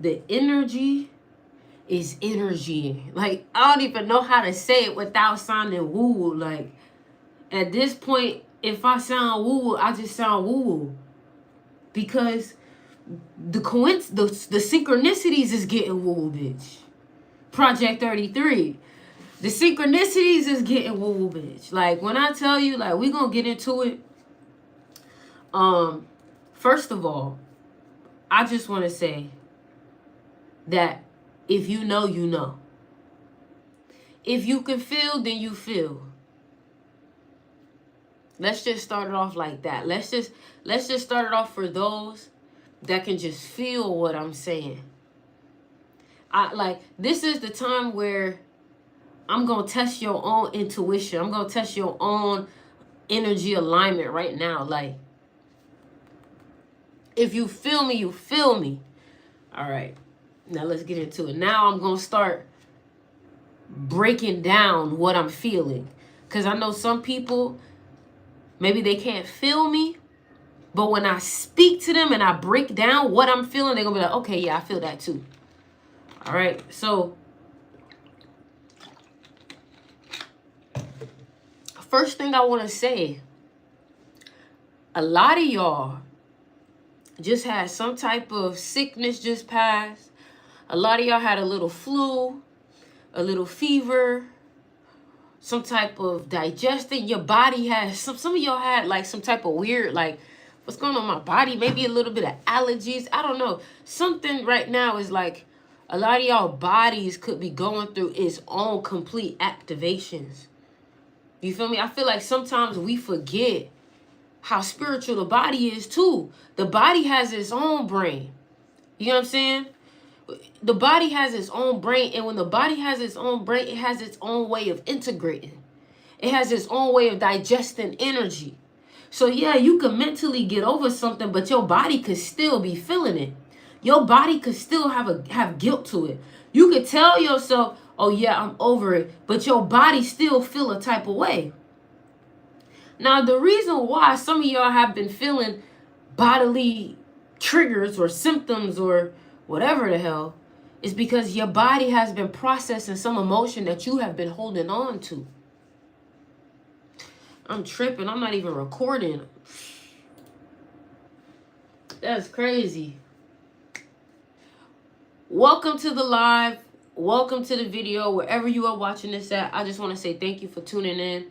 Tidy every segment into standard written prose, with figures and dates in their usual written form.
the energy is energy. Like, I don't even know how to say it without sounding woo-woo. Like, at this point, if I sound woo-woo, I just sound woo-woo. Because the synchronicities is getting woo-woo, bitch. Project 33. The synchronicities is getting woo-woo, bitch. Like, when I tell you, like, we gonna get into it. First of all, I just want to say that if you know, you know. If you can feel, then you feel. Let's just start it off like that. Let's just start it off for those that can just feel what I'm saying. This is the time where I'm going to test your own intuition. I'm going to test your own energy alignment right now. Like, if you feel me, you feel me. All right. Now let's get into it. Now I'm going to start breaking down what I'm feeling. Because I know some people, maybe they can't feel me. But when I speak to them and I break down what I'm feeling, they're going to be like, okay, yeah, I feel that too. All right. So first thing I want to say, a lot of y'all just had some type of sickness just passed. A lot of y'all had a little flu, a little fever, some type of digestion. Your body has, some of y'all had like some type of weird, like, what's going on in my body? Maybe a little bit of allergies. I don't know. Something right now is like a lot of y'all bodies could be going through its own complete activations. You feel me? I feel like sometimes we forget how spiritual the body is too. The body has its own brain. You know what I'm saying? The body has its own brain. And when the body has its own brain, it has its own way of integrating. It has its own way of digesting energy. So yeah, you can mentally get over something, but your body could still be feeling it. Your body could still have guilt to it. You could tell yourself, oh yeah, I'm over it, but your body still feel a type of way. Now, the reason why some of y'all have been feeling bodily triggers or symptoms or whatever the hell is because your body has been processing some emotion that you have been holding on to. I'm tripping. I'm not even recording. That's crazy. Welcome to the live. Welcome to the video. Wherever you are watching this at, I just want to say thank you for tuning in.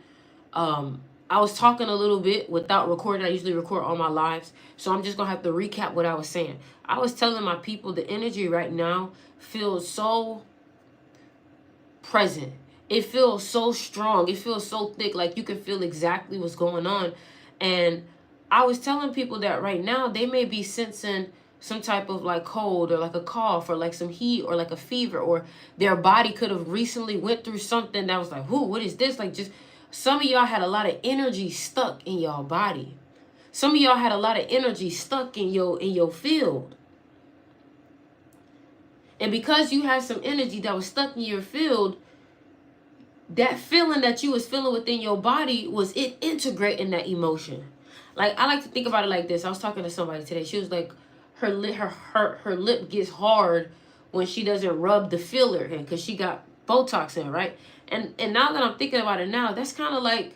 I was talking a little bit without recording. I usually record all my lives. So I'm just going to have to recap what I was saying. I was telling my people the energy right now feels so present. It feels so strong. It feels so thick. Like you can feel exactly what's going on. And I was telling people that right now they may be sensing some type of like cold or like a cough or like some heat or like a fever, or their body could have recently went through something that was like, whoo, what is this? Like, just some of y'all had a lot of energy stuck in y'all body. Some of y'all had a lot of energy stuck in your field. And because you had some energy that was stuck in your field, that feeling that you was feeling within your body was it integrating that emotion. Like, I like to think about it like this. I was talking to somebody today. She was like, her lip gets hard when she doesn't rub the filler in because she got Botox in, right? And now that I'm thinking about it now, that's kind of like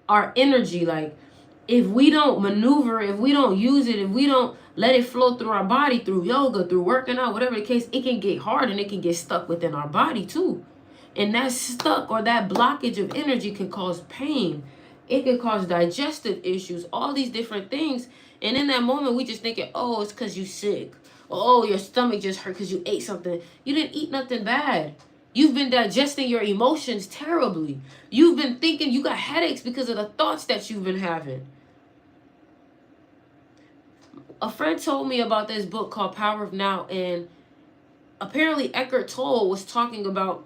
our energy. Like, if we don't maneuver, if we don't use it, if we don't let it flow through our body, through yoga, through working out, whatever the case, it can get hard and it can get stuck within our body too. And that stuck or that blockage of energy can cause pain. It can cause digestive issues, all these different things. And in that moment, we just thinking, oh, it's because you sick. Oh, your stomach just hurt because you ate something. You didn't eat nothing bad. You've been digesting your emotions terribly. You've been thinking you got headaches because of the thoughts that you've been having. A friend told me about this book called Power of Now. And apparently Eckhart Tolle was talking about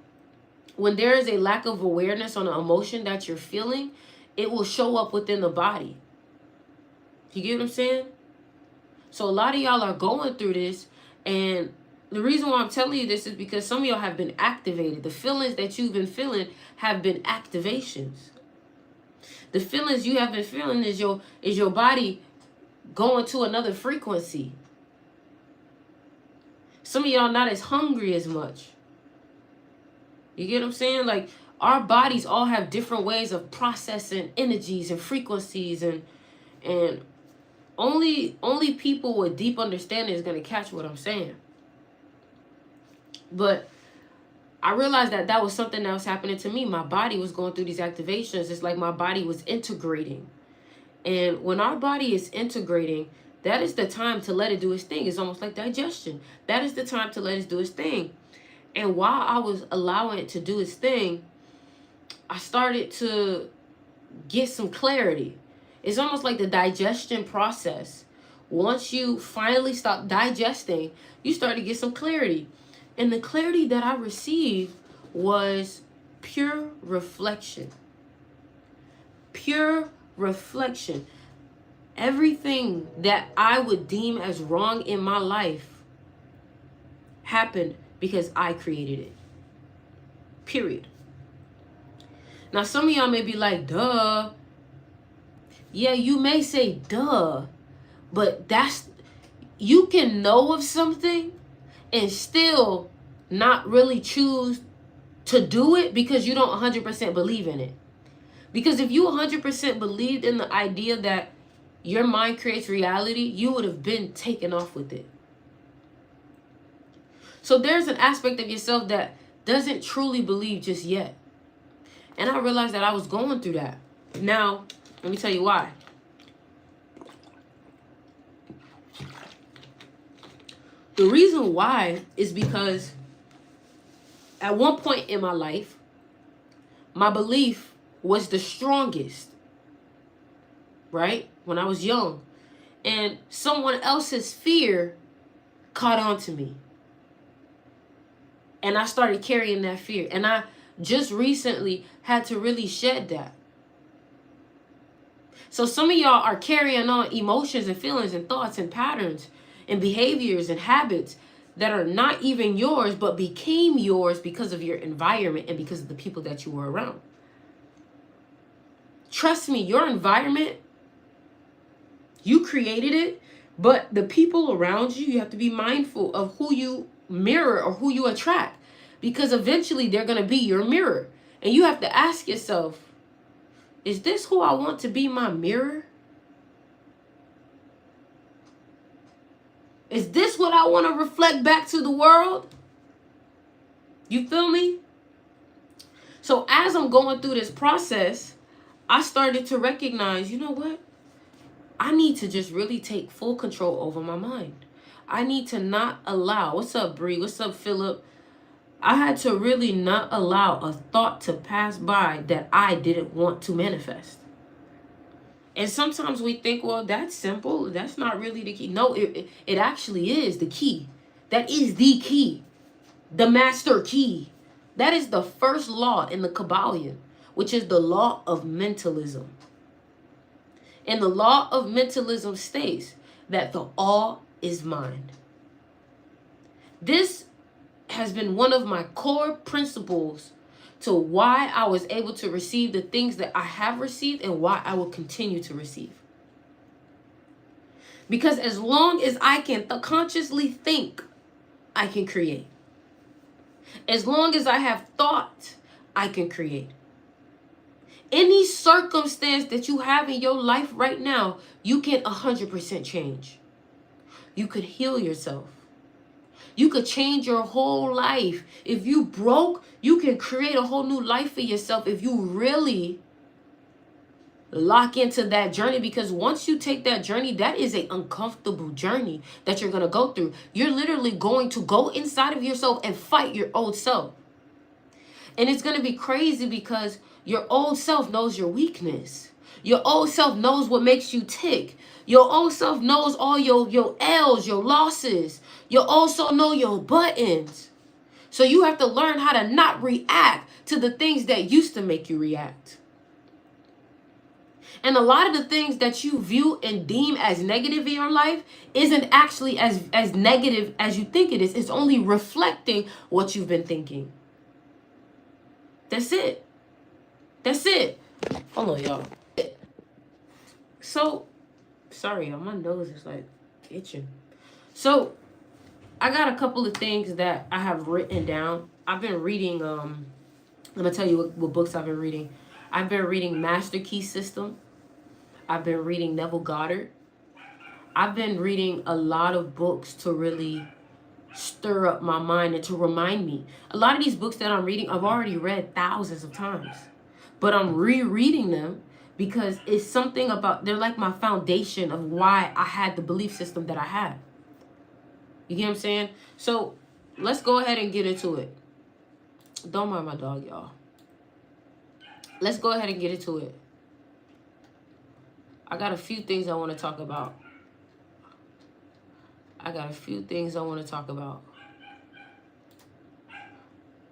when there is a lack of awareness on an emotion that you're feeling, it will show up within the body. You get what I'm saying? So a lot of y'all are going through this, and the reason why I'm telling you this is because some of y'all have been activated. The feelings that you've been feeling have been activations. The feelings you have been feeling is your body going to another frequency. Some of y'all not as hungry as much. You get what I'm saying? Like, our bodies all have different ways of processing energies and frequencies, and only people with deep understanding is gonna catch what I'm saying. But I realized that that was something that was happening to me. My body was going through these activations. It's like my body was integrating. And when our body is integrating, that is the time to let it do its thing. It's almost like digestion. That is the time to let it do its thing. And while I was allowing it to do its thing, I started to get some clarity. It's almost like the digestion process. Once you finally stop digesting, you start to get some clarity. And the clarity that I received was pure reflection. Pure reflection. Everything that I would deem as wrong in my life happened because I created it. Period. Now, some of y'all may be like, duh. Yeah, you may say duh, but you can know of something and still not really choose to do it because you don't 100% believe in it. Because if you 100% believed in the idea that your mind creates reality, you would have been taken off with it. So there's an aspect of yourself that doesn't truly believe just yet. And I realized that I was going through that. Now, let me tell you why. The reason why is because at one point in my life, my belief was the strongest, right? When I was young. And someone else's fear caught on to me. And I started carrying that fear. And I just recently had to really shed that. So some of y'all are carrying on emotions and feelings and thoughts and patterns and behaviors and habits that are not even yours, but became yours because of your environment and because of the people that you were around. Trust me, your environment, you created it, but the people around you, you have to be mindful of who you mirror or who you attract, because eventually they're going to be your mirror. And you have to ask yourself, is this who I want to be my mirror? Is this what I want to reflect back to the world? You feel me? So as I'm going through this process, I started to recognize, you know what? I need to just really take full control over my mind. I need to not allow, what's up, Bree? What's up, Philip? I had to really not allow a thought to pass by that I didn't want to manifest. And sometimes we think, well, that's simple. That's not really the key. No, it actually is the key. That is the key. The master key. That is the first law in the Kabbalion, which is the law of mentalism. And the law of mentalism states that the all is mind. This has been one of my core principles to why I was able to receive the things that I have received and why I will continue to receive. Because as long as I can consciously think, I can create. As long as I have thought, I can create. Any circumstance that you have in your life right now, you can 100% change. You could heal yourself. You could change your whole life. If you broke, you can create a whole new life for yourself if you really lock into that journey. Because once you take that journey, that is an uncomfortable journey that you're going to go through. You're literally going to go inside of yourself and fight your old self. And it's going to be crazy because your old self knows your weakness. Your old self knows what makes you tick. Your old self knows all your L's, your losses. You also know your buttons. So you have to learn how to not react to the things that used to make you react. And a lot of the things that you view and deem as negative in your life isn't actually as negative as you think it is. It's only reflecting what you've been thinking. That's it. That's it. Hold on, y'all. So, sorry, y'all. My nose is like itching. So, I got a couple of things that I have written down. I've been reading, I'm going to tell you what books I've been reading. I've been reading Master Key System. I've been reading Neville Goddard. I've been reading a lot of books to really stir up my mind and to remind me. A lot of these books that I'm reading, I've already read thousands of times. But I'm rereading them because it's something about, they're like my foundation of why I had the belief system that I had. You get what I'm saying? So let's go ahead and get into it. Don't mind my dog, y'all. Let's go ahead and get into it. I got a few things I want to talk about.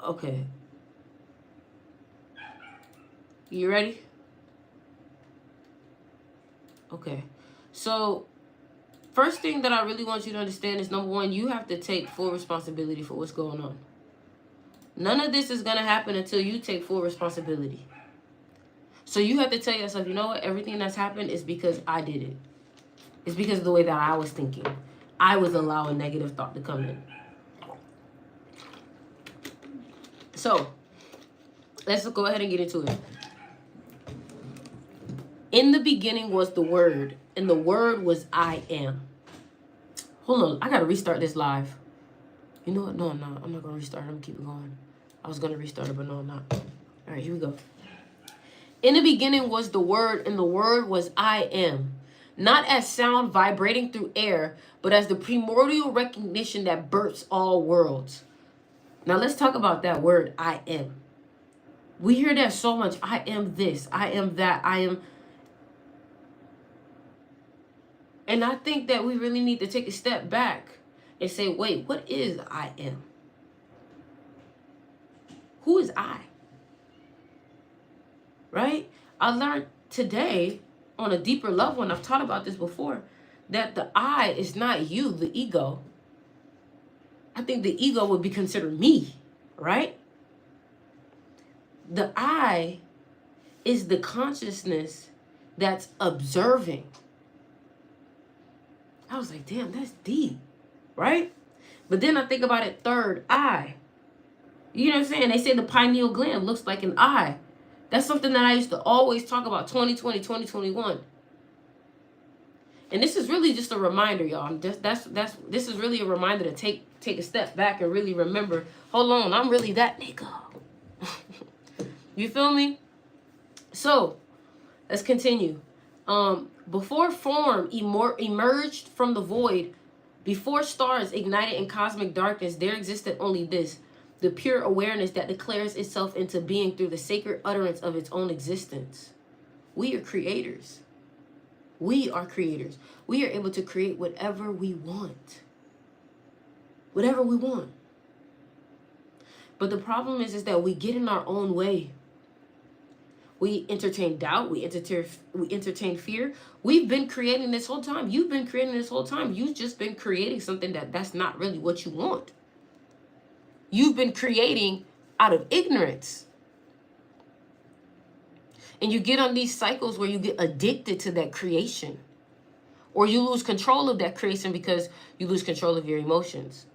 Okay. You ready? Okay. So, first thing that I really want you to understand is, number one, you have to take full responsibility for what's going on. None of this is going to happen until you take full responsibility. So you have to tell yourself, you know what? Everything that's happened is because I did it. It's because of the way that I was thinking. I was allowing negative thought to come in. So, let's go ahead and get into it. In the beginning was the Word, and the Word was I am. Hold on, I gotta restart this live. You know what? No, I'm not. I'm not gonna restart it. I'm gonna keep it going. I was gonna restart it, but no, I'm not. All right, here we go. In the beginning was the Word, and the Word was I am. Not as sound vibrating through air, but as the primordial recognition that births all worlds. Now let's talk about that word, I am. We hear that so much. I am this, I am that, I am. And I think that we really need to take a step back and say, wait, what is I am? Who is I? Right? I learned today on a deeper level, and I've taught about this before, that the I is not you, the ego. I think the ego would be considered me, right? The I is the consciousness that's observing. I was like, damn, that's deep, right? But then I think about it, third eye. You know what I'm saying? They say the pineal gland looks like an eye. That's something that I used to always talk about, 2020, 2021. And this is really just a reminder, y'all. This is really a reminder to take a step back and really remember, hold on, I'm really that nigga. You feel me? So, let's continue. Before form emerged from the void, before stars ignited in cosmic darkness, there existed only this, the pure awareness that declares itself into being through the sacred utterance of its own existence. We are creators. We are creators. We are able to create whatever we want. Whatever we want. But the problem is that we get in our own way. We entertain doubt. We entertain fear. We've been creating this whole time. You've been creating this whole time. You've just been creating something that's not really what you want. You've been creating out of ignorance. And you get on these cycles where you get addicted to that creation. Or you lose control of that creation because you lose control of your emotions.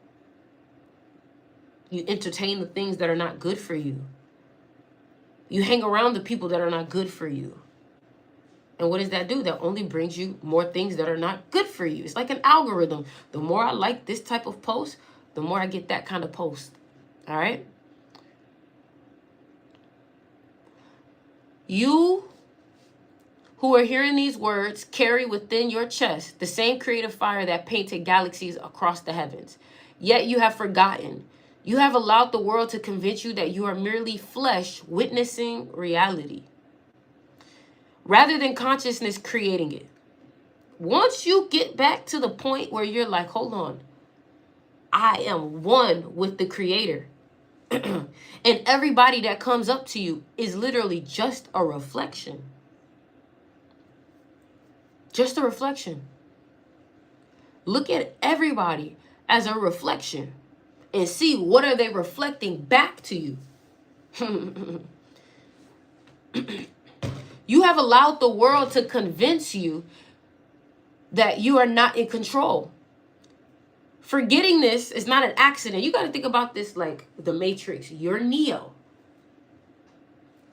You entertain the things that are not good for you. You hang around the people that are not good for you. And what does that do? That only brings you more things that are not good for you. It's like an algorithm. The more I like this type of post, the more I get that kind of post. All right? You who are hearing these words carry within your chest the same creative fire that painted galaxies across the heavens. Yet you have forgotten. You have allowed the world to convince you that you are merely flesh witnessing reality, rather than consciousness creating it. Once you get back to the point where you're like, hold on, I am one with the Creator. And everybody that comes up to you is literally just a reflection. Just a reflection. Look at everybody as a reflection and see what are they reflecting back to you. You have allowed the world to convince you that you are not in control. Forgetting this is not an accident. You got to think about this like the Matrix. You're Neo.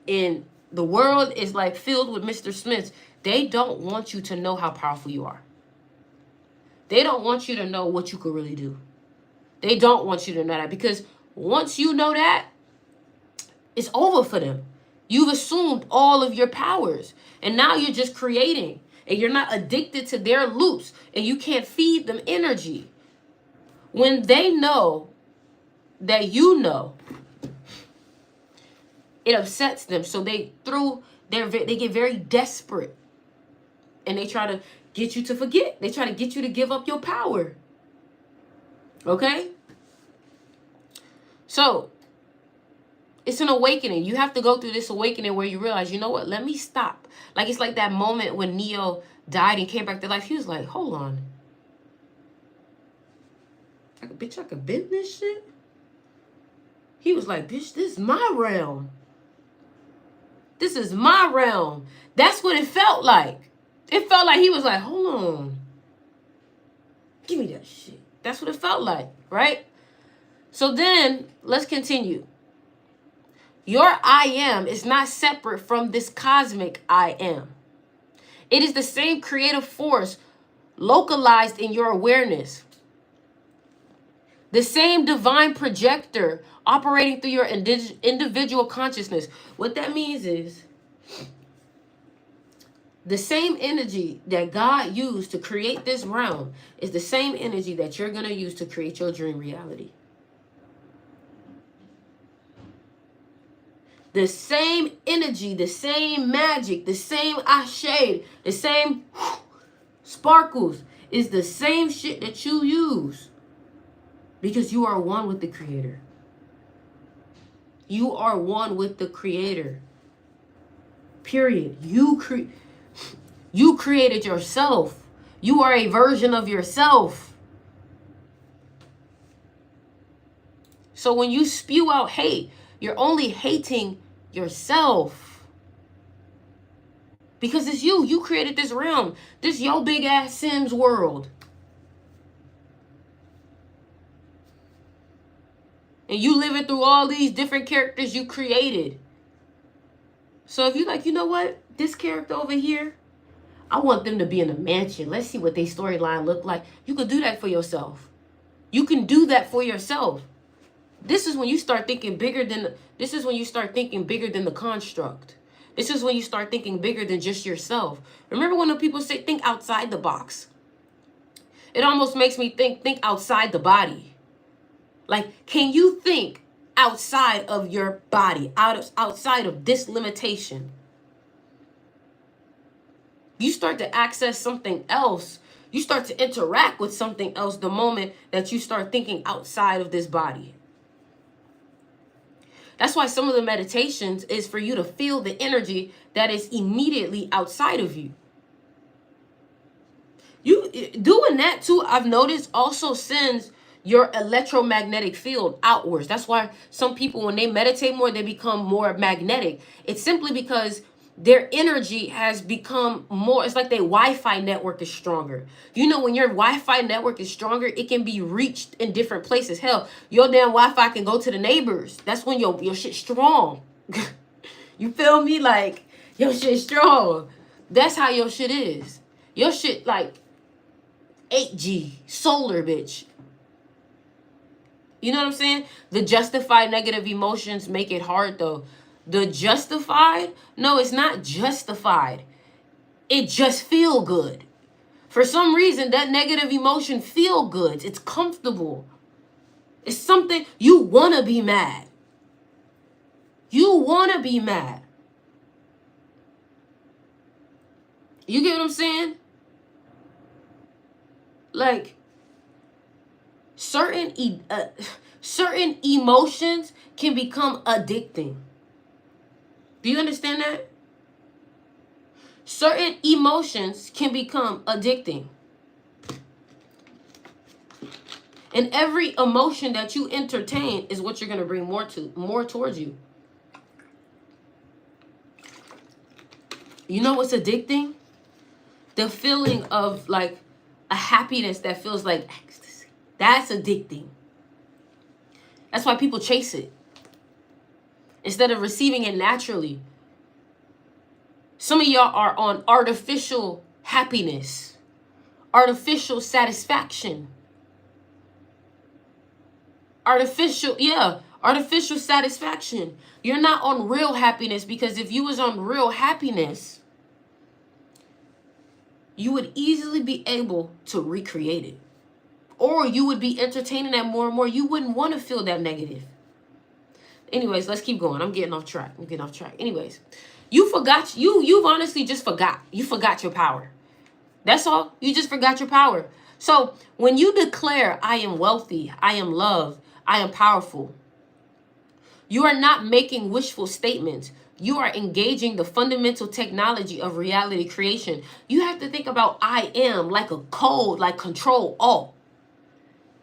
And the world is like filled with Mr. Smiths. They don't want you to know how powerful you are. They don't want you to know what you could really do. They don't want you to know that, because once you know that, it's over for them. You've assumed all of your powers, and now you're just creating, and you're not addicted to their loops, and you can't feed them energy. When they know that you know, it upsets them. So they get very desperate, and they try to get you to forget. They try to get you to give up your power. Okay? So it's an awakening. You have to go through this awakening where you realize, you know what? Let me stop. Like, it's like that moment when Neo died and came back to life. He was like, hold on. Bitch, I could bend this shit? He was like, bitch, this is my realm. This is my realm. That's what it felt like. It felt like he was like, hold on. Give me that shit. That's what it felt like, right? So then, let's continue. Your I am is not separate from this cosmic I am. It is the same creative force localized in your awareness. The same divine projector operating through your individual consciousness. What that means is the same energy that God used to create this realm is the same energy that you're going to use to create your dream reality. The same energy, the same magic, the same shade, the same sparkles is the same shit that you use. Because you are one with the Creator. You are one with the Creator. Period. You created yourself. You are a version of yourself. So when you spew out hate, you're only hating yourself. Because it's you. You created this realm. This your big ass Sims world. And you living through all these different characters you created. So if you're like, you know what? This character over here, I want them to be in a mansion. Let's see what their storyline look like. You could do that for yourself. You can do that for yourself. This is when you start thinking bigger than the construct. This is when you start thinking bigger than just yourself. Remember when the people say think outside the box? It almost makes me think outside the body. Like, can you think outside of your body, outside of this limitation? You start to access something else. You start to interact with something else the moment that you start thinking outside of this body. That's why some of the meditations is for you to feel the energy that is immediately outside of you. You doing that too, I've noticed, also sends your electromagnetic field outwards. That's why some people, when they meditate more, they become more magnetic. It's simply because their energy has become more, it's like their Wi-Fi network is stronger. You know, when your Wi-Fi network is stronger, it can be reached in different places. Hell, your damn Wi-Fi can go to the neighbors. That's when your shit's strong. You feel me? Like, your shit's strong. That's how your shit is. Your shit like 8G, solar, bitch. You know what I'm saying? The justified negative emotions make it hard, though. The justified? No, it's not justified. It just feel good. For some reason, that negative emotion feel good. It's comfortable. It's something you want to be mad. You want to be mad. You get what I'm saying? Like, certain emotions can become addicting. Do you understand that? Certain emotions can become addicting. And every emotion that you entertain is what you're going to bring more towards you. You know what's addicting? The feeling of like a happiness that feels like ecstasy. That's addicting. That's why people chase it instead of receiving it naturally. Some of y'all are on artificial happiness, artificial satisfaction, artificial satisfaction. You're not on real happiness, because if you was on real happiness, you would easily be able to recreate it. Or you would be entertaining that more and more. You wouldn't want to feel that negative. Anyways, let's keep going. I'm getting off track. Anyways, you've honestly just forgot. You forgot your power. That's all. You just forgot your power. So when you declare, I am wealthy, I am loved, I am powerful, you are not making wishful statements. You are engaging the fundamental technology of reality creation. You have to think about I am like a code, like Control Alt.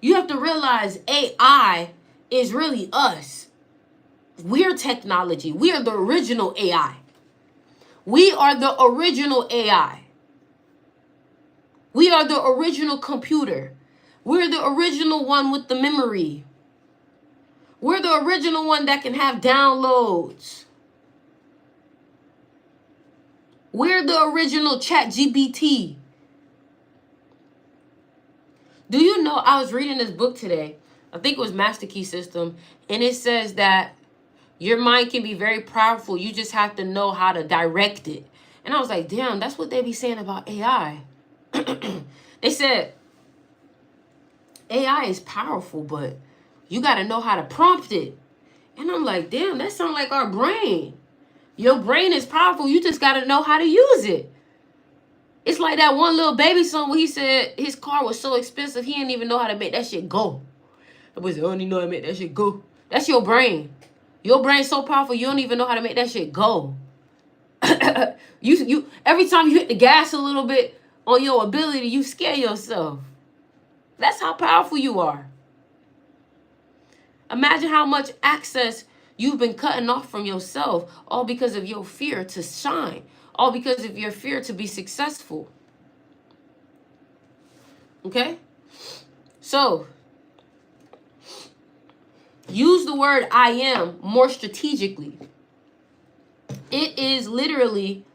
You have to realize AI is really us. We're technology. We are the original AI. We are the original AI. We are the original computer. We're the original one with the memory. We're the original one that can have downloads. We're the original ChatGPT. Do you know, I was reading this book today. I think it was Master Key System. And it says that your mind can be very powerful. You just have to know how to direct it. And I was like, damn, that's what they be saying about AI. They said AI is powerful, but you got to know how to prompt it. And I'm like, damn, that sounds like our brain. Your brain is powerful. You just got to know how to use it. It's like that one little baby song where he said his car was so expensive, he didn't even know how to make that shit go. I was like, I don't even know how to make that shit go. That's your brain. Your brain's so powerful, you don't even know how to make that shit go. you every time you hit the gas a little bit on your ability, you scare yourself. That's how powerful you are. Imagine how much access you've been cutting off from yourself, all because of your fear to shine, all because of your fear to be successful. Okay? So, use the word I am more strategically. It is literally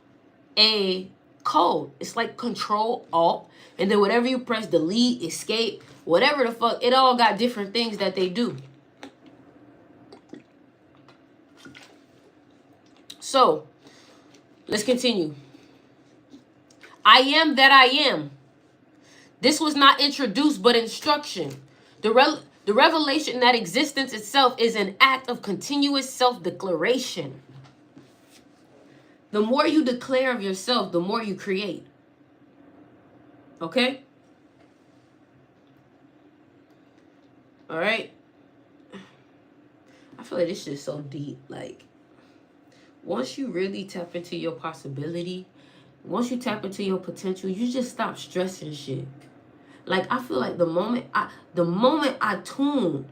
a code. It's like Control Alt, and then whatever you press, delete, escape, whatever the fuck, it all got different things that they do. So, let's continue. I am that I am. This was not introduced, but instruction. The revelation that existence itself is an act of continuous self-declaration. The more you declare of yourself, the more you create. Okay? All right? I feel like this shit is so deep. Like, once you really tap into your possibility, once you tap into your potential, you just stop stressing shit. Like, I feel like the moment I tune,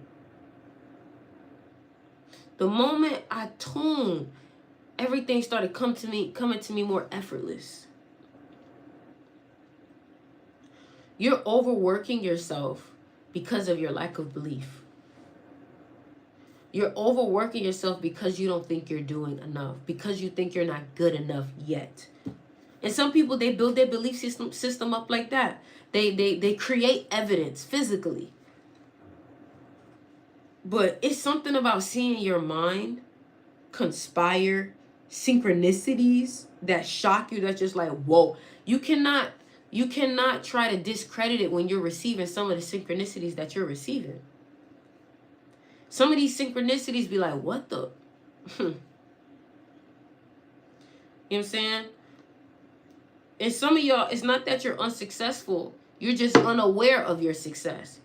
everything started coming to me more effortless. You're overworking yourself because of your lack of belief. You're overworking yourself because you don't think you're doing enough, because you think you're not good enough yet. And some people, they build their belief system up like that. They create evidence physically. But it's something about seeing your mind conspire synchronicities that shock you, that's just like, whoa. You cannot try to discredit it when you're receiving some of the synchronicities that you're receiving. Some of these synchronicities be like, what the? You know what I'm saying? And some of y'all, it's not that you're unsuccessful. You're just unaware of your success.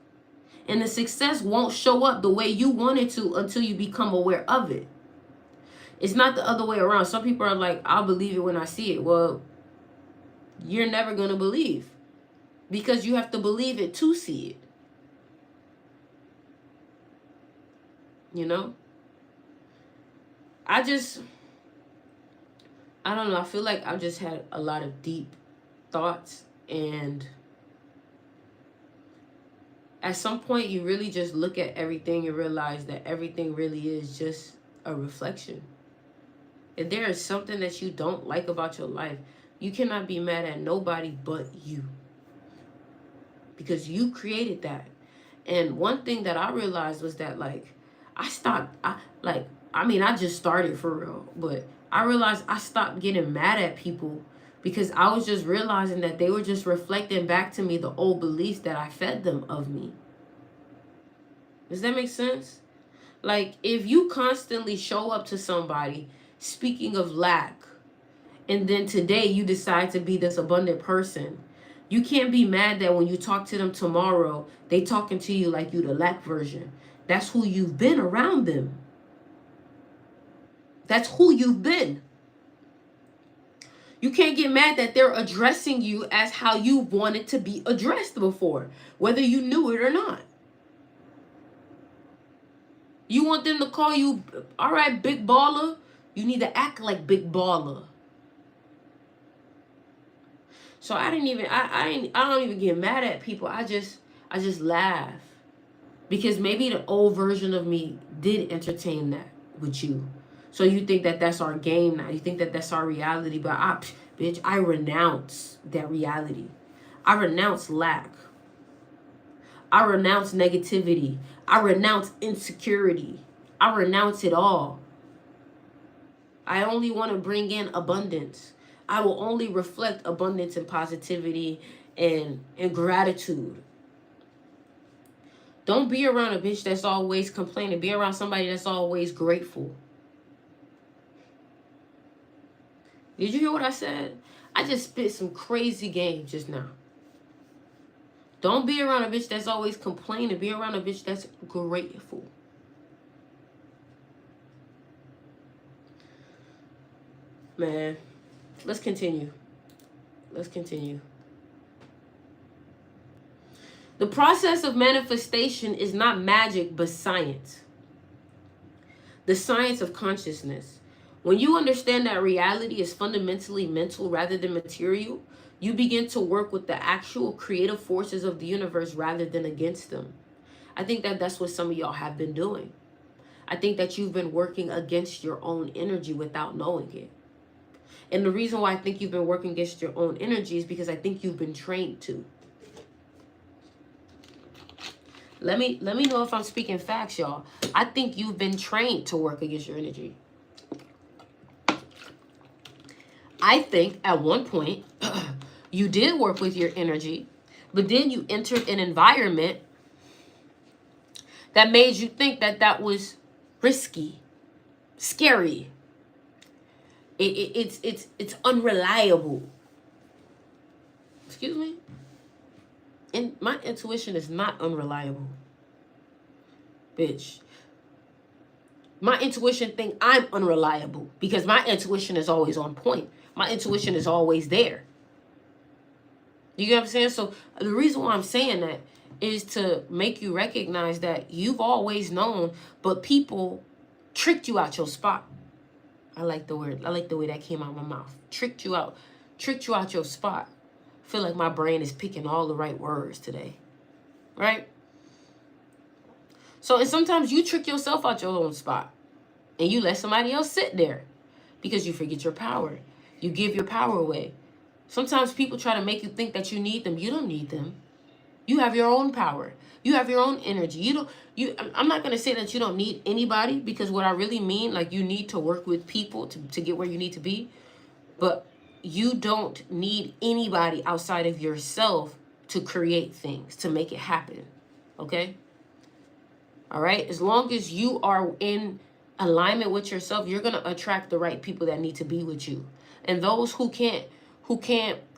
And the success won't show up the way you want it to until you become aware of it. It's not the other way around. Some people are like, I'll believe it when I see it. Well, you're never going to believe, because you have to believe it to see it. You know? I don't know. I feel like I've just had a lot of deep thoughts, and at some point you really just look at everything and realize that everything really is just a reflection. If there is something that you don't like about your life, you cannot be mad at nobody but you, because you created that. And one thing that I realized was that, like, I just started for real, but I realized I stopped getting mad at people because I was just realizing that they were just reflecting back to me the old beliefs that I fed them of me. Does that make sense? Like, if you constantly show up to somebody speaking of lack, and then today you decide to be this abundant person, you can't be mad that when you talk to them tomorrow, they talking to you like you the lack version. That's who you've been around them. That's who you've been. You can't get mad that they're addressing you as how you wanted to be addressed before, whether you knew it or not. You want them to call you, all right, big baller? You need to act like big baller. So I don't even get mad at people. I just laugh. Because maybe the old version of me did entertain that with you. So you think that that's our game now. You think that that's our reality. But I renounce that reality. I renounce lack. I renounce negativity. I renounce insecurity. I renounce it all. I only want to bring in abundance. I will only reflect abundance and positivity and gratitude. Don't be around a bitch that's always complaining. Be around somebody that's always grateful. Did you hear what I said? I just spit some crazy game just now. Don't be around a bitch that's always complaining. Be around a bitch that's grateful. Man, let's continue. Let's continue. The process of manifestation is not magic, but science. The science of consciousness. When you understand that reality is fundamentally mental rather than material, you begin to work with the actual creative forces of the universe rather than against them. I think that that's what some of y'all have been doing. I think that you've been working against your own energy without knowing it. And the reason why I think you've been working against your own energy is because I think you've been trained to. Let me know if I'm speaking facts, y'all. I think you've been trained to work against your energy. I think at one point you did work with your energy, but then you entered an environment that made you think that that was risky, scary. It's unreliable. Excuse me? And my intuition is not unreliable. Bitch. My intuition think I'm unreliable because my intuition is always on point. My intuition is always there. You get what I'm saying? So the reason why I'm saying that is to make you recognize that you've always known, but people tricked you out your spot. I like the word. I like the way that came out of my mouth. Tricked you out your spot. I feel like my brain is picking all the right words today. Right? So, and sometimes you trick yourself out your own spot. And you let somebody else sit there. Because you forget your power. You give your power away. Sometimes people try to make you think that you need them. You don't need them. You have your own power. You have your own energy. I'm not going to say that you don't need anybody, because what I really mean, like, you need to work with people to get where you need to be. But you don't need anybody outside of yourself to create things, to make it happen. Okay? All right? As long as you are in alignment with yourself, you're going to attract the right people that need to be with you. And those who can't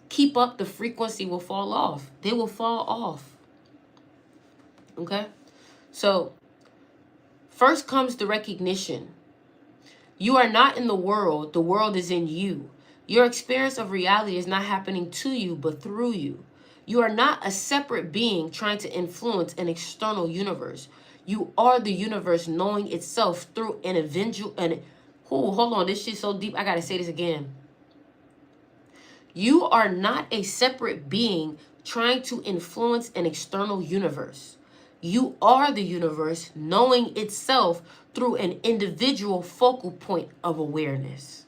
keep up the frequency will fall off. They will fall off. Okay? So, first comes the recognition. You are not in the world is in you. Your experience of reality is not happening to you, but through you. You are not a separate being trying to influence an external universe. You are the universe knowing itself through an individual. Hold on, this shit's so deep. I gotta say this again. You are not a separate being trying to influence an external universe. You are the universe knowing itself through an individual focal point of awareness.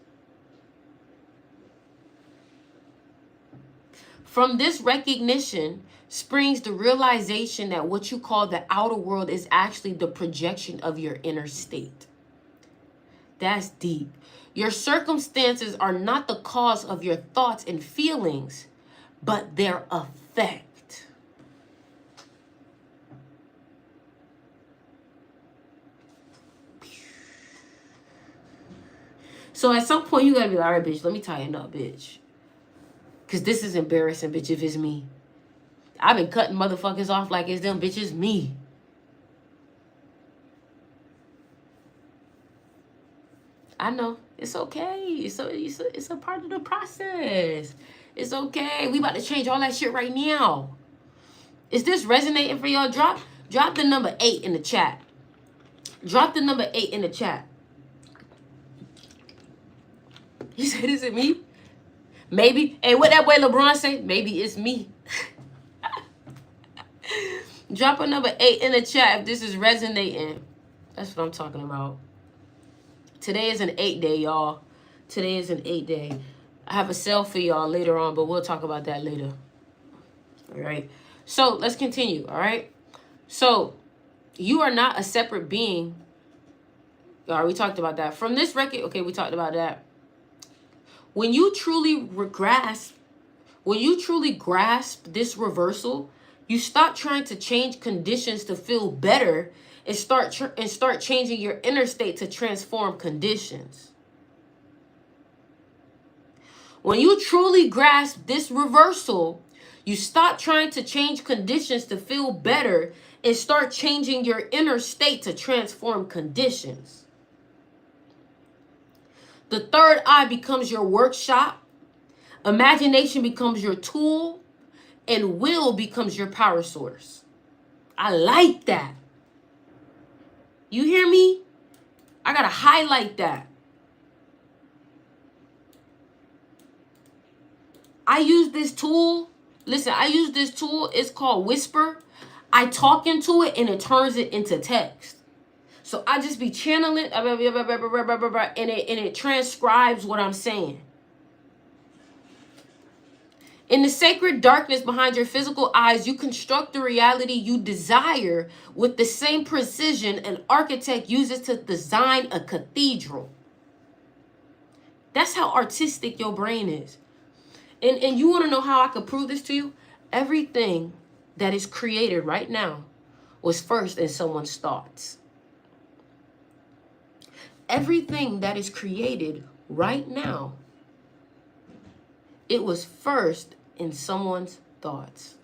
From this recognition springs the realization that what you call the outer world is actually the projection of your inner state. That's deep. Your circumstances are not the cause of your thoughts and feelings, but their effect. So at some point, you gotta be like, all right, bitch, let me tighten up, bitch. Because this is embarrassing, bitch, if it's me. I've been cutting motherfuckers off like it's them, bitch, it's me. I know. It's okay. It's a part of the process. It's okay. We about to change all that shit right now. Is this resonating for y'all? Drop the number 8 in the chat. Drop the number 8 in the chat. You said, is it me? Maybe. Hey, what that boy LeBron say? Maybe it's me. Drop a number 8 in the chat if this is resonating. That's what I'm talking about. Today is an 8 day, y'all. Today is an 8 day. I have a sale for y'all later on, but we'll talk about that later. All right. So let's continue. All right. So you are not a separate being. All right, we talked about that. From this record, okay, we talked about that. When you truly grasp this reversal, you stop trying to change conditions to feel better and start changing your inner state to transform conditions. When you truly grasp this reversal, you stop trying to change conditions to feel better and start changing your inner state to transform conditions. The third eye becomes your workshop, imagination becomes your tool, and will becomes your power source. I like that. You hear me? I gotta highlight that. I use this tool. Listen, I use this tool. It's called Whisper. I talk into it and it turns it into text. So I just be channeling and it transcribes what I'm saying. In the sacred darkness behind your physical eyes, you construct the reality you desire with the same precision an architect uses to design a cathedral. That's how artistic your brain is. And you want to know how I could prove this to you? Everything that is created right now was first in someone's thoughts. Everything that is created right now, it was first in someone's thoughts.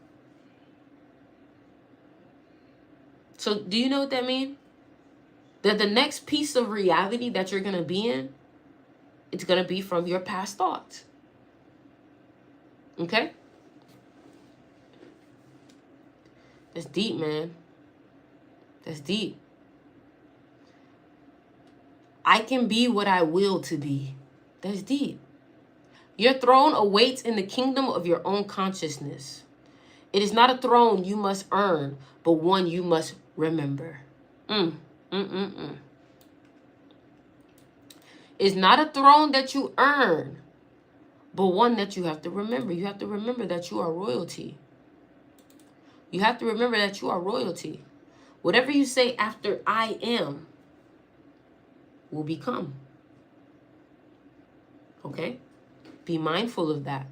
So do you know what that means? That the next piece of reality that you're going to be in, it's going to be from your past thoughts. Okay? That's deep, man. That's deep. I can be what I will to be. That's deep. Your throne awaits in the kingdom of your own consciousness. It is not a throne you must earn, but one you must remember. It's not a throne that you earn, but one that you have to remember. You have to remember that you are royalty. You have to remember that you are royalty. Whatever you say after I am will become. Okay? Be mindful of that.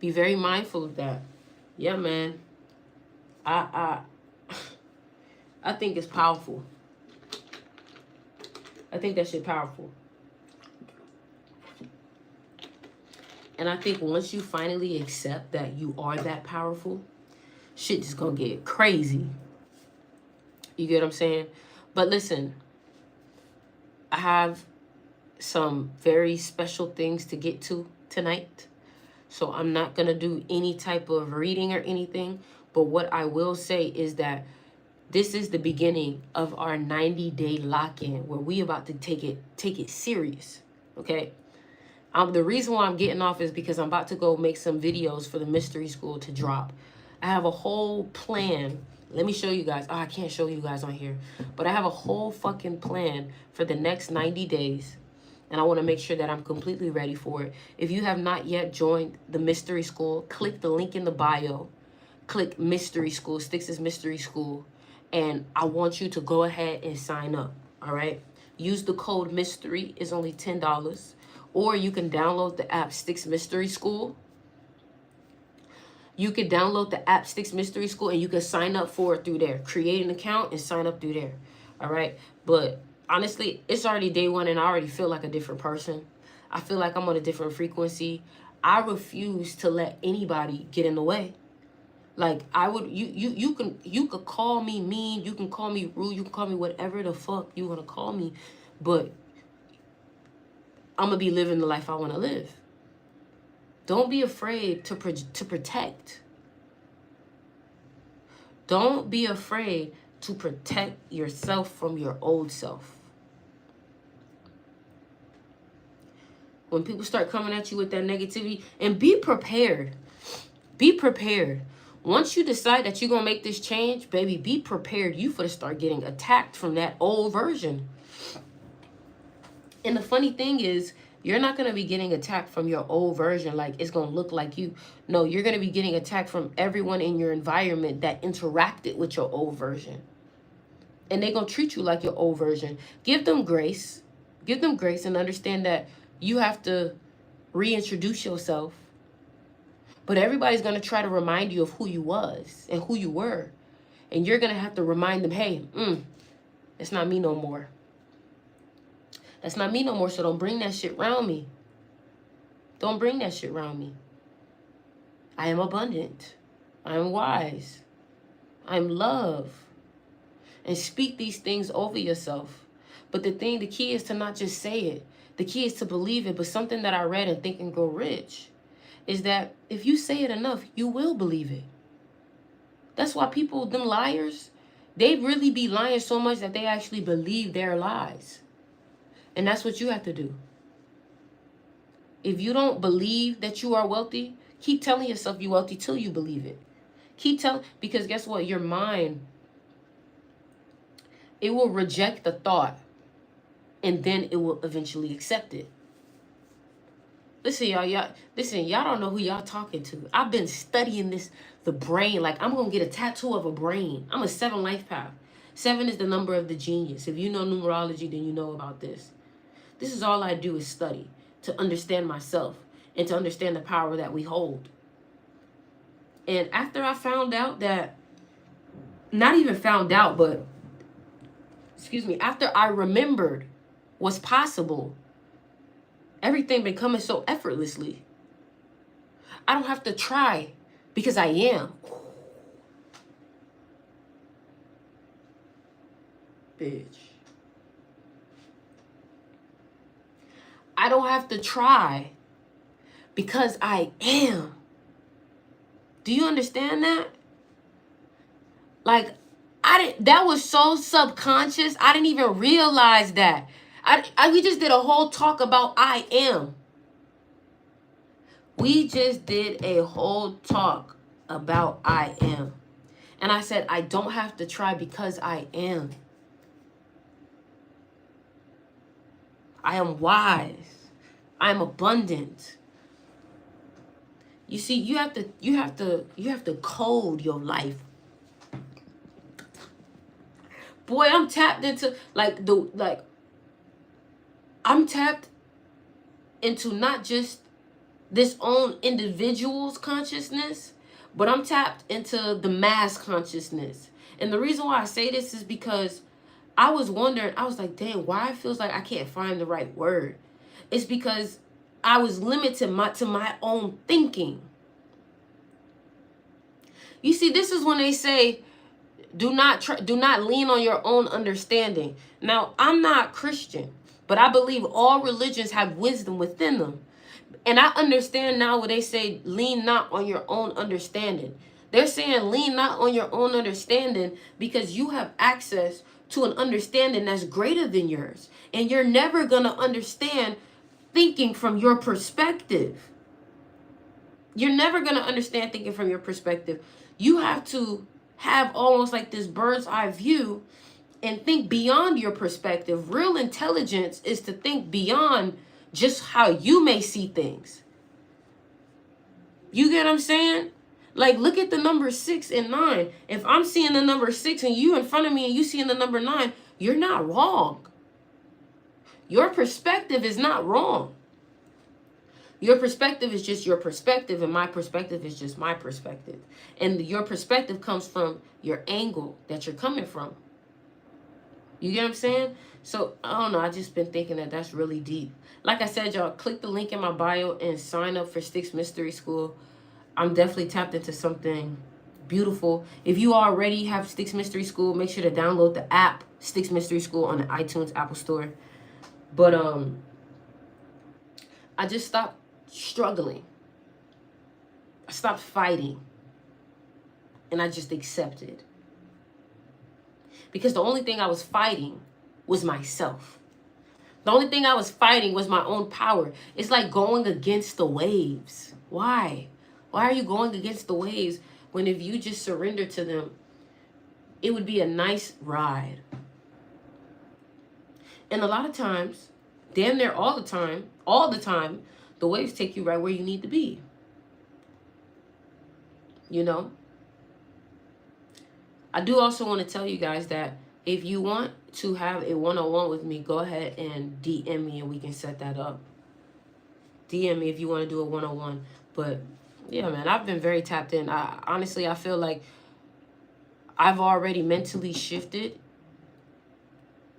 Be very mindful of that. Yeah, man. I think it's powerful. I think that shit powerful. And I think once you finally accept that you are that powerful, shit just gonna get crazy. You get what I'm saying? But listen, I have some very special things to get to tonight. So I'm not going to do any type of reading or anything. But what I will say is that this is the beginning of our 90-day lock-in where we about to take it serious. Okay? The reason why I'm getting off is because I'm about to go make some videos for the mystery school to drop. I have a whole plan. Let me show you guys. Oh, I can't show you guys on here. But I have a whole fucking plan for the next 90 days. And I want to make sure that I'm completely ready for it. If you have not yet joined the Mystery School, click the link in the bio. Click Mystery School, Styx's Mystery School. And I want you to go ahead and sign up. All right? Use the code MYSTERY. It's only $10. Or you can download the app Styx Mystery School. You can download the app Styx Mystery School and you can sign up for it through there. Create an account and sign up through there. All right? But honestly, it's already day one and I already feel like a different person. I feel like I'm on a different frequency. I refuse to let anybody get in the way. Like you could call me mean, you can call me rude, you can call me whatever the fuck you want to call me, but I'm gonna be living the life I want to live. Don't be afraid to protect. Don't be afraid to protect yourself from your old self. When people start coming at you with that negativity, and be prepared. Be prepared. Once you decide that you're going to make this change, baby, be prepared. You for to start getting attacked from that old version. And the funny thing is, you're not going to be getting attacked from your old version like it's going to look like you. No, you're going to be getting attacked from everyone in your environment that interacted with your old version. And they're going to treat you like your old version. Give them grace. Give them grace and understand that you have to reintroduce yourself. But everybody's going to try to remind you of who you was and who you were. And you're going to have to remind them, hey, it's not me no more. That's not me no more, so don't bring that shit around me. Don't bring that shit around me. I am abundant. I am wise. I'm love. And speak these things over yourself. But the key is to not just say it. The key is to believe it. But something that I read in Think and Grow Rich is that if you say it enough, you will believe it. That's why people, them liars, they really be lying so much that they actually believe their lies. And that's what you have to do. If you don't believe that you are wealthy, keep telling yourself you're wealthy till you believe it. Keep telling, because guess what? Your mind, it will reject the thought and then it will eventually accept it. Listen, y'all don't know who y'all talking to. I've been studying the brain. Like, I'm going to get a tattoo of a brain. I'm a 7 life path. 7 is the number of the genius. If you know numerology, then you know about this. This is all I do is study to understand myself and to understand the power that we hold. And after I found out that, not even found out, but, after I remembered what's possible, everything been coming so effortlessly. I don't have to try because I am. Bitch. I don't have to try because I am. Do you understand that? Like, that was so subconscious. I didn't even realize that. We just did a whole talk about I am. We just did a whole talk about I am. And I said, I don't have to try because I am. I am wise. I am abundant. You see, you have to code your life. Boy, I'm tapped into I'm tapped into not just this own individual's consciousness, but I'm tapped into the mass consciousness. And the reason why I say this is because I was wondering, I was like, dang, why it feels like I can't find the right word? It's because I was limited to my own thinking. You see, this is when they say, do not lean on your own understanding. Now, I'm not Christian, but I believe all religions have wisdom within them. And I understand now when they say lean not on your own understanding. They're saying lean not on your own understanding because you have access to an understanding that's greater than yours. And you're never going to understand thinking from your perspective. You're never going to understand thinking from your perspective. You have to have almost like this bird's eye view and think beyond your perspective. Real intelligence is to think beyond just how you may see things. You get what I'm saying? Like, look at the number 6 and 9. If I'm seeing the number 6 and you in front of me and you seeing the number 9, you're not wrong. Your perspective is not wrong. Your perspective is just your perspective, and my perspective is just my perspective. And your perspective comes from your angle that you're coming from. You get what I'm saying? So, I don't know. I just been thinking that that's really deep. Like I said, y'all, click the link in my bio and sign up for Sticks Mystery School. I'm definitely tapped into something beautiful. If you already have Sticks Mystery School, make sure to download the app, Sticks Mystery School, on the iTunes Apple Store. But I just stopped struggling. I stopped fighting. And I just accepted. Because the only thing I was fighting was myself. The only thing I was fighting was my own power. It's like going against the waves. Why? Why are you going against the waves when if you just surrender to them, it would be a nice ride? And a lot of times, damn near all the time, the waves take you right where you need to be. You know? I do also want to tell you guys that if you want to have a one-on-one with me, go ahead and DM me and we can set that up. DM me if you want to do a one-on-one. But yeah, man, I've been very tapped in. Honestly, I feel like I've already mentally shifted.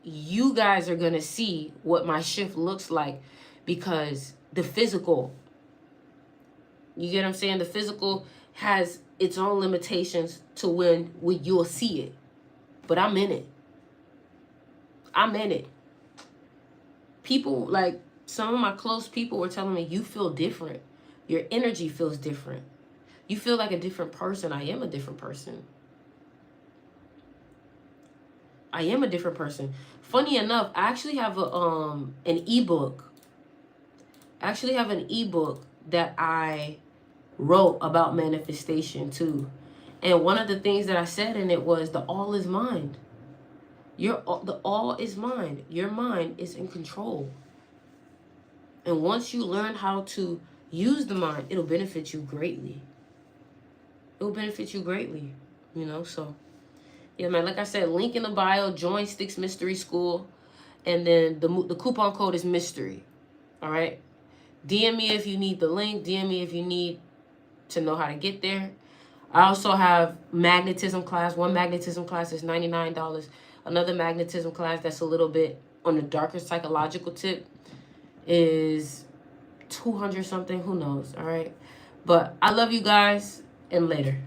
You guys are going to see what my shift looks like because the physical, you get what I'm saying? The physical has its own limitations to when you'll see it. But I'm in it. I'm in it. People, like some of my close people were telling me, you feel different. Your energy feels different. You feel like a different person. I am a different person. I am a different person. Funny enough, I actually have an ebook. I actually have an ebook that I wrote about manifestation too. And one of the things that I said in it was the all is mind. The all is mind. Your mind is in control. And once you learn how to use the mind, it'll benefit you greatly. It'll benefit you greatly, you know? So, yeah, man, like I said, link in the bio, join Sticks Mystery School, and then the coupon code is mystery, all right? DM me if you need the link. DM me if you need to know how to get there. I also have magnetism class. One magnetism class is $99. Another magnetism class that's a little bit on the darker psychological tip is 200 something. Who knows? All right. But I love you guys, and later.